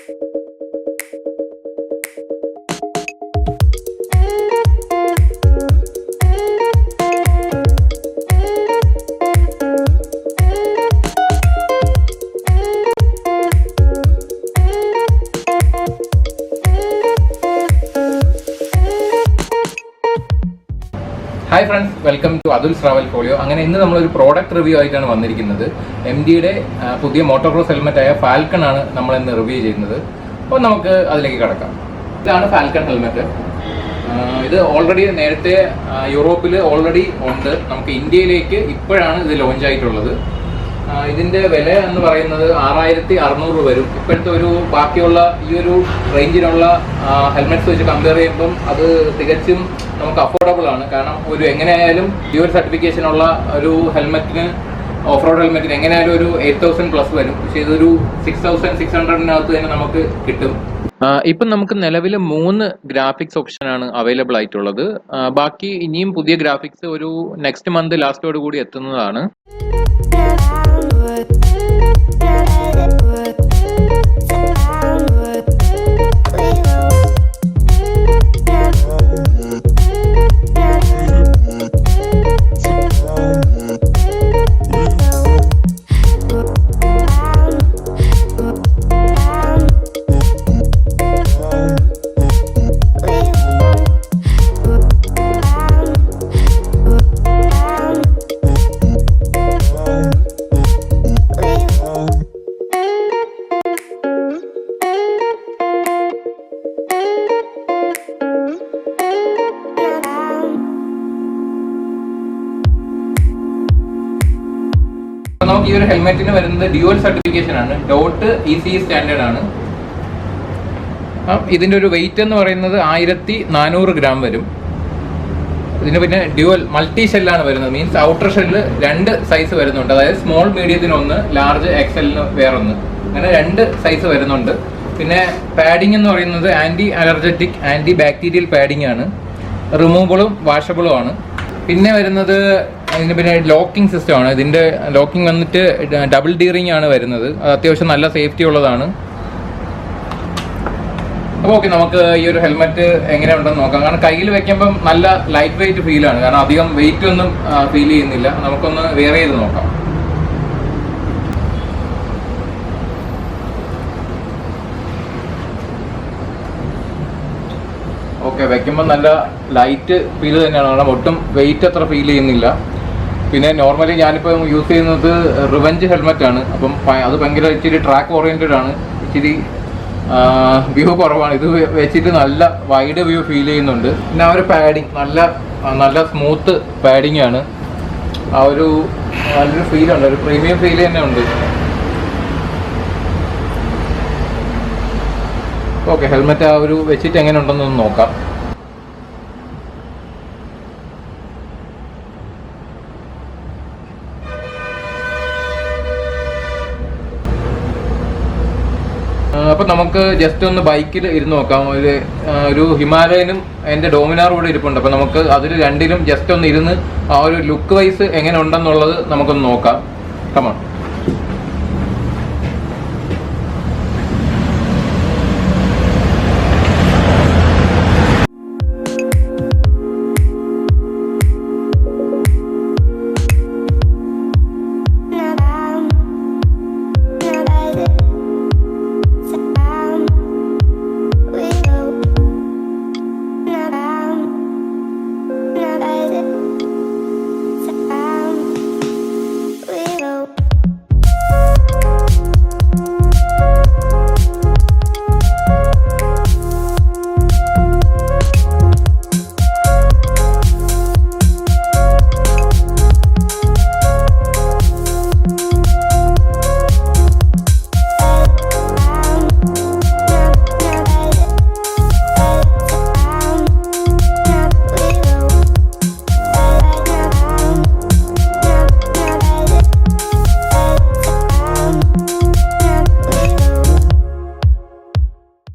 Hi friends, welcome to Athul's travel folio. അങ്ങനെ ഇന്ന് നമ്മളൊരു പ്രോഡക്റ്റ് റിവ്യൂ ആയിട്ടാണ് വന്നിരിക്കുന്നത്. MDയുടെ പുതിയ മോട്ടോക്രോസ് ഹെൽമെറ്റായ ഫാൽക്കൺ ആണ് നമ്മൾ ഇന്ന് റിവ്യൂ ചെയ്യുന്നത്. അപ്പോൾ നമുക്ക് അതിലേക്ക് കിടക്കാം. ഇതാണ് ഫാൽക്കൺ ഹെൽമെറ്റ്. ഇത് ഓൾറെഡി നേരത്തെ യൂറോപ്പിൽ ഓൾറെഡി ഉണ്ട്. നമുക്ക് ഇന്ത്യയിലേക്ക് ഇപ്പോഴാണ് ഇത് ലോഞ്ച് ആയിട്ടുള്ളത്. ഇതിൻ്റെ വില എന്ന് പറയുന്നത് 6600 വരും. ഇപ്പോഴത്തെ ഒരു ബാക്കിയുള്ള ഈ ഒരു റേഞ്ചിലുള്ള ഹെൽമെറ്റ്സ് വെച്ച് കമ്പയർ ചെയ്യുമ്പം അത് തികച്ചും നമുക്ക് അഫോർഡബിൾ ആണ്. കാരണം ഒരു എങ്ങനെയായാലും ഡ്യുവൽ സർട്ടിഫിക്കേഷനുള്ള ഒരു ഹെൽമെറ്റിന്, ഓഫ് റോഡ് ഹെൽമെറ്റിന് എങ്ങനെയായാലും ഒരു 8000 പ്ലസ് വരും. പക്ഷേ ഇതൊരു 6600 തന്നെ നമുക്ക് കിട്ടും. ഇപ്പം നമുക്ക് നിലവിൽ 3 ഗ്രാഫിക്സ് ഓപ്ഷനാണ് അവൈലബിൾ ആയിട്ടുള്ളത്. ബാക്കി ഇനിയും പുതിയ ഗ്രാഫിക്സ് ഒരു നെക്സ്റ്റ് മന്ത് ലാസ്റ്റോട് കൂടി എത്തുന്നതാണ്. നമുക്ക് ഈ ഒരു ഹെൽമെറ്റിന് വരുന്നത് ഡ്യുവൽ സർട്ടിഫിക്കേഷൻ ആണ്. .ECE സ്റ്റാൻഡേർഡ് ആണ്. ഇതിൻ്റെ ഒരു വെയിറ്റ് എന്ന് പറയുന്നത് 1400 ഗ്രാം വരും. ഇതിന് പിന്നെ ഡ്യുവൽ മൾട്ടി ഷെല്ലാണ് വരുന്നത്. മീൻസ് ഔട്ടർ ഷെല്ല് 2 സൈസ് വരുന്നുണ്ട്. അതായത് സ്മോൾ മീഡിയത്തിന് ഒന്ന്, ലാർജ് എക്സലിന് വേറൊന്ന്, അങ്ങനെ 2 സൈസ് വരുന്നുണ്ട്. പിന്നെ പാഡിംഗ് എന്ന് പറയുന്നത് ആൻറ്റി അലർജറ്റിക്, ആൻറ്റി ബാക്ടീരിയൽ പാഡിംഗ് ആണ്. റിമൂവബിളും വാഷബിളും ആണ്. പിന്നെ വരുന്നത് ഇതിന് പിന്നെ ലോക്കിംഗ് സിസ്റ്റം ആണ്. ഇതിൻ്റെ ലോക്കിംഗ് വന്നിട്ട് ഡബിൾ ഡീറിംഗ് ആണ് വരുന്നത്. അത് അത്യാവശ്യം നല്ല സേഫ്റ്റി ഉള്ളതാണ്. അപ്പോൾ ഓക്കെ, നമുക്ക് ഈ ഒരു ഹെൽമെറ്റ് എങ്ങനെയുണ്ടെന്ന് നോക്കാം. കാരണം കയ്യിൽ വെക്കുമ്പം നല്ല ലൈറ്റ് വെയിറ്റ് ഫീലാണ്. കാരണം അധികം വെയിറ്റ് ഒന്നും ഫീൽ ചെയ്യുന്നില്ല. നമുക്കൊന്ന് വെയർ ചെയ്ത് നോക്കാം. ഓക്കെ, വെക്കുമ്പോൾ നല്ല ലൈറ്റ് ഫീൽ തന്നെയാണ്. കാരണം ഒട്ടും വെയിറ്റ് അത്ര ഫീൽ ചെയ്യുന്നില്ല. പിന്നെ നോർമലി ഞാനിപ്പോൾ യൂസ് ചെയ്യുന്നത് റിവഞ്ച് ഹെൽമെറ്റ് ആണ്. അപ്പം അത് ഭയങ്കര ഇച്ചിരി ട്രാക്ക് ഓറിയൻറ്റഡ് ആണ്. ഇച്ചിരി വ്യൂ കുറവാണ്. ഇത് വെച്ചിട്ട് നല്ല വൈഡ് വ്യൂ ഫീൽ ചെയ്യുന്നുണ്ട്. പിന്നെ ആ ഒരു പാഡിങ് നല്ല സ്മൂത്ത് പാഡിങ് ആണ്. ആ ഒരു നല്ലൊരു ഫീലുണ്ട്, ഒരു പ്രീമിയം ഫീൽ തന്നെ ഉണ്ട്. ഓക്കെ, ഹെൽമെറ്റ് ആ ഒരു വെച്ചിട്ട് എങ്ങനെ ഉണ്ടെന്നൊന്ന് നോക്കാം. അപ്പം നമുക്ക് ജസ്റ്റ് ഒന്ന് ബൈക്കിൽ ഇരുന്ന് നോക്കാം. ഒരു ഹിമാലയനും എൻ്റെ ഡോമിനാറും കൂടെ ഇരിപ്പുണ്ട്. അപ്പം നമുക്ക് അതിൽ രണ്ടിലും ജസ്റ്റ് ഒന്ന് ഇരുന്ന് ആ ഒരു ലുക്ക് വൈസ് എങ്ങനെ ഉണ്ടെന്നുള്ളത് നമുക്കൊന്ന് നോക്കാം. കമാ.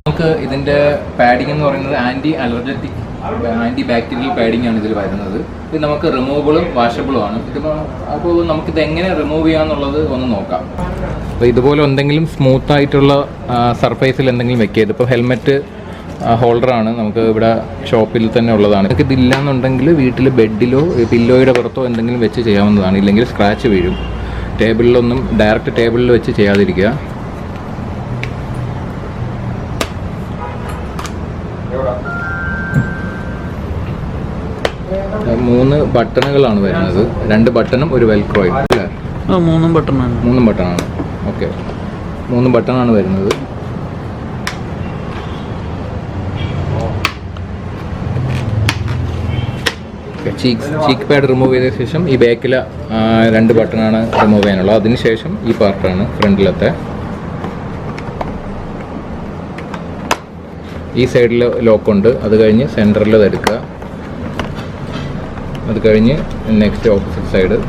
നമുക്ക് ഇതിൻ്റെ പാഡിംഗ് എന്ന് പറയുന്നത് ആൻറ്റി അലർജറ്റിക്, ആൻറ്റി ബാക്ടീരിയൽ പാഡിംഗ് ആണ് ഇതിൽ വരുന്നത്. ഇത് നമുക്ക് റിമൂവബിളും വാഷബിളും ആണ്. ഇതിപ്പോൾ അപ്പോൾ നമുക്കിത് എങ്ങനെ റിമൂവ് ചെയ്യാന്നുള്ളത് ഒന്ന് നോക്കാം. അപ്പോൾ ഇതുപോലെ എന്തെങ്കിലും സ്മൂത്ത് ആയിട്ടുള്ള സർഫേസിൽ എന്തെങ്കിലും വെക്കുക. ഇതിപ്പോൾ ഹെൽമെറ്റ് ഹോൾഡറാണ്, നമുക്ക് ഇവിടെ ഷോപ്പിൽ തന്നെ ഉള്ളതാണ്. നിങ്ങൾക്ക് ഇതില്ലാന്നുണ്ടെങ്കിൽ വീട്ടിൽ ബെഡിലോ പില്ലോയുടെ പുറത്തോ എന്തെങ്കിലും വെച്ച് ചെയ്യാവുന്നതാണ്. ഇല്ലെങ്കിൽ സ്ക്രാച്ച് വീഴും. ടേബിളിലൊന്നും ഡയറക്റ്റ് ടേബിളിൽ വെച്ച് ചെയ്യാതിരിക്കുക. മൂന്ന് ബട്ടണുകളാണ് വരുന്നത്. 2 ബട്ടണും ഒരു വെൽക്രോയും അല്ലേ? 3 ബട്ടണാണ്. 3 ബട്ടണാണ്. ഓക്കെ, 3 ബട്ടണാണ് വരുന്നത്. ചീക്ക് പാഡ് റിമൂവ് ചെയ്ത ശേഷം ഈ ബാക്കിലെ 2 ബട്ടണാണ് റിമൂവ് ചെയ്യാനുള്ളത്. അതിനുശേഷം ഈ പാർട്ടാണ് ഫ്രണ്ടിലത്തെ. ഈ സൈഡിൽ ലോക്കുണ്ട്, അത് കഴിഞ്ഞ് സെൻറ്ററിൽ എടുക്കുക. അത് കഴിഞ്ഞ് നെക്സ്റ്റ് ഓപ്പോസിറ്റ് സൈഡ്.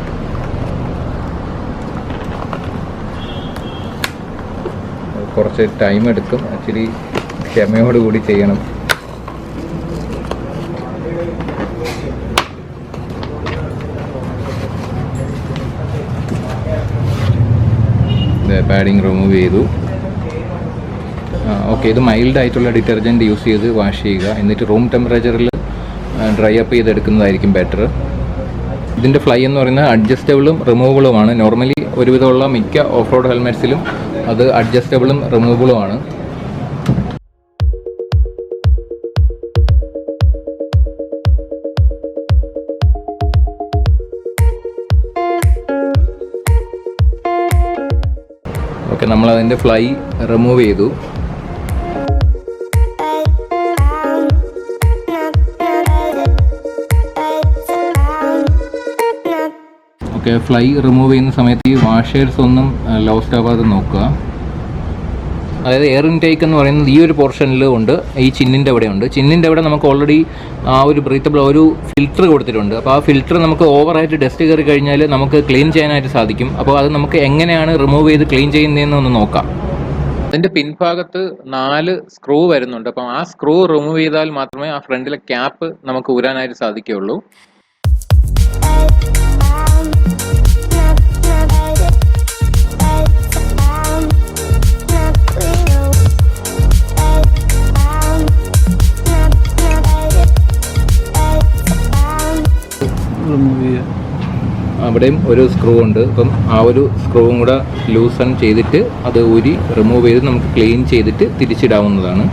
കുറച്ച് ടൈം എടുക്കും, ആക്ച്വലി ക്ഷമയോടുകൂടി ചെയ്യണം. പാഡിങ് റിമൂവ് ചെയ്തു. ഓക്കെ, ഇത് മൈൽഡ് ആയിട്ടുള്ള ഡിറ്റർജൻറ്റ് യൂസ് ചെയ്ത് വാഷ് ചെയ്യുക. എന്നിട്ട് റൂം ടെമ്പറേച്ചറിൽ ഡ്രൈ അപ്പ് ചെയ്തെടുക്കുന്നതായിരിക്കും ബെറ്റർ. ഇതിൻ്റെ ഫ്ലൈ എന്ന് പറയുന്നത് അഡ്ജസ്റ്റബിളും റിമൂവബിളുമാണ്. നോർമലി ഒരുവിധമുള്ള മിക്ക ഓഫ് റോഡ് ഹെൽമെറ്റ്സിലും അത് അഡ്ജസ്റ്റബിളും റിമൂവബിളുമാണ്. ഓക്കെ, നമ്മളതിൻ്റെ ഫ്ലൈ റിമൂവ് ചെയ്തു. ഓക്കെ, ഫ്ലൈ റിമൂവ് ചെയ്യുന്ന സമയത്ത് ഈ വാഷേഴ്സ് ഒന്നും ലോസ്റ്റ് ആവാതെ നോക്കുക. അതായത് എയർ ഇൻടേക്ക് എന്ന് പറയുന്നത് ഈ ഒരു പോർഷനിൽ ഉണ്ട്, ഈ ചിന്നിൻ്റെ അവിടെ ഉണ്ട്. ചിന്നിൻ്റെ അവിടെ നമുക്ക് ഓൾറെഡി ആ ഒരു ബ്രീത്തബിൾ ഒരു ഫിൽറ്റർ കൊടുത്തിട്ടുണ്ട്. അപ്പോൾ ആ ഫിൽറ്റർ നമുക്ക് ഓവറായിട്ട് ഡസ്റ്റ് കയറി കഴിഞ്ഞാൽ നമുക്ക് ക്ലീൻ ചെയ്യാനായിട്ട് സാധിക്കും. അപ്പോൾ അത് നമുക്ക് എങ്ങനെയാണ് റിമൂവ് ചെയ്ത് ക്ലീൻ ചെയ്യുന്നതെന്ന് ഒന്ന് നോക്കാം. അതിൻ്റെ പിൻഭാഗത്ത് 4 സ്ക്രൂ വരുന്നുണ്ട്. അപ്പം ആ സ്ക്രൂ റിമൂവ് ചെയ്താൽ മാത്രമേ ആ ഫ്രണ്ടിലെ ക്യാപ്പ് നമുക്ക് ഊരാനായിട്ട് സാധിക്കുകയുള്ളൂ. അവിടെയും ഒരു സ്ക്രൂ ഉണ്ട്. അപ്പം ആ ഒരു സ്ക്രൂവും കൂടെ ലൂസൺ ചെയ്തിട്ട് അത് ഊരി റിമൂവ് ചെയ്ത് നമുക്ക് ക്ലീൻ ചെയ്തിട്ട് തിരിച്ചിടാവുന്നതാണ്.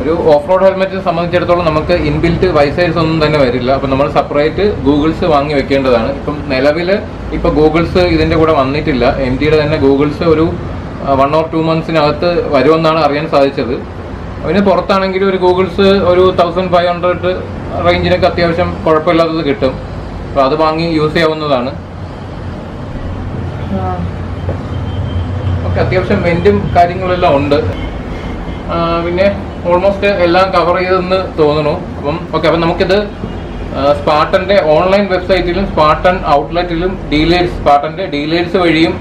ഒരു ഓഫ് റോഡ് ഹെൽമെറ്റിനെ സംബന്ധിച്ചിടത്തോളം നമുക്ക് ഇൻബിൽറ്റ് വൈസേഴ്സ് ഒന്നും തന്നെ വരില്ല. അപ്പം നമ്മൾ സെപ്പറേറ്റ് ഗൂഗിൾസ് വാങ്ങി വെക്കേണ്ടതാണ്. ഇപ്പം നിലവിൽ ഇപ്പോൾ ഗൂഗിൾസ് ഇതിൻ്റെ കൂടെ വന്നിട്ടില്ല. MDയുടെ തന്നെ ഗൂഗിൾസ് ഒരു 1 or 2 monthsനകത്ത് വരുമെന്നാണ് അറിയാൻ സാധിച്ചത്. അതിന് പുറത്താണെങ്കിൽ ഒരു ഗൂഗിൾസ് ഒരു 1500 റേഞ്ചിനൊക്കെ അത്യാവശ്യം കുഴപ്പമില്ലാത്തത് കിട്ടും. അപ്പോൾ അത് വാങ്ങി യൂസ് ചെയ്യാവുന്നതാണ്. ഓക്കെ, അത്യാവശ്യം വെന്റും കാര്യങ്ങളെല്ലാം ഉണ്ട്. പിന്നെ ഓൾമോസ്റ്റ് എല്ലാം കവർ ചെയ്തെന്ന് തോന്നുന്നു. അപ്പം നമുക്കിത് സ്പാർട്ടൻ്റെ ഓൺലൈൻ വെബ്സൈറ്റിലും സ്പാർട്ടൺ ഔട്ട്ലെറ്റിലും സ്പാർട്ടൻ്റെ ഡീലേഴ്സ് വഴിയും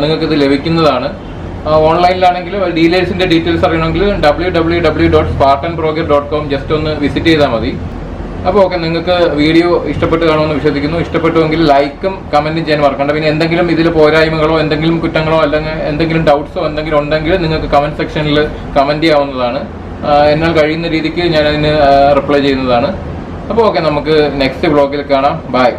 നിങ്ങൾക്കിത് ലഭിക്കുന്നതാണ്. ഓൺലൈനിലാണെങ്കിൽ ഡീലേഴ്സിൻ്റെ ഡീറ്റെയിൽസ് അറിയണമെങ്കിൽ www.spartanprogear.com ജസ്റ്റ് ഒന്ന് വിസിറ്റ് ചെയ്താൽ മതി. അപ്പോൾ ഓക്കെ, നിങ്ങൾക്ക് വീഡിയോ ഇഷ്ടപ്പെട്ട് കാണുമെന്ന് വിശ്വസിക്കുന്നു. ഇഷ്ടപ്പെട്ടുവെങ്കിൽ ലൈക്കും കമൻറ്റും ചെയ്യാൻ മറക്കണ്ട. പിന്നെ എന്തെങ്കിലും ഇതിൽ പോരായ്മകളോ എന്തെങ്കിലും കുറ്റങ്ങളോ അല്ലെങ്കിൽ എന്തെങ്കിലും ഡൗട്ട്സോ എന്തെങ്കിലും ഉണ്ടെങ്കിൽ നിങ്ങൾക്ക് കമൻറ്റ് സെക്ഷനിൽ കമൻറ്റ് ചെയ്യാവുന്നതാണ്. എന്നാൽ കഴിയുന്ന രീതിക്ക് ഞാൻ അതിന് റിപ്ലൈ ചെയ്യുന്നതാണ്. അപ്പോൾ ഓക്കെ, നമുക്ക് നെക്സ്റ്റ് വ്ളോഗിൽ കാണാം. ബൈ.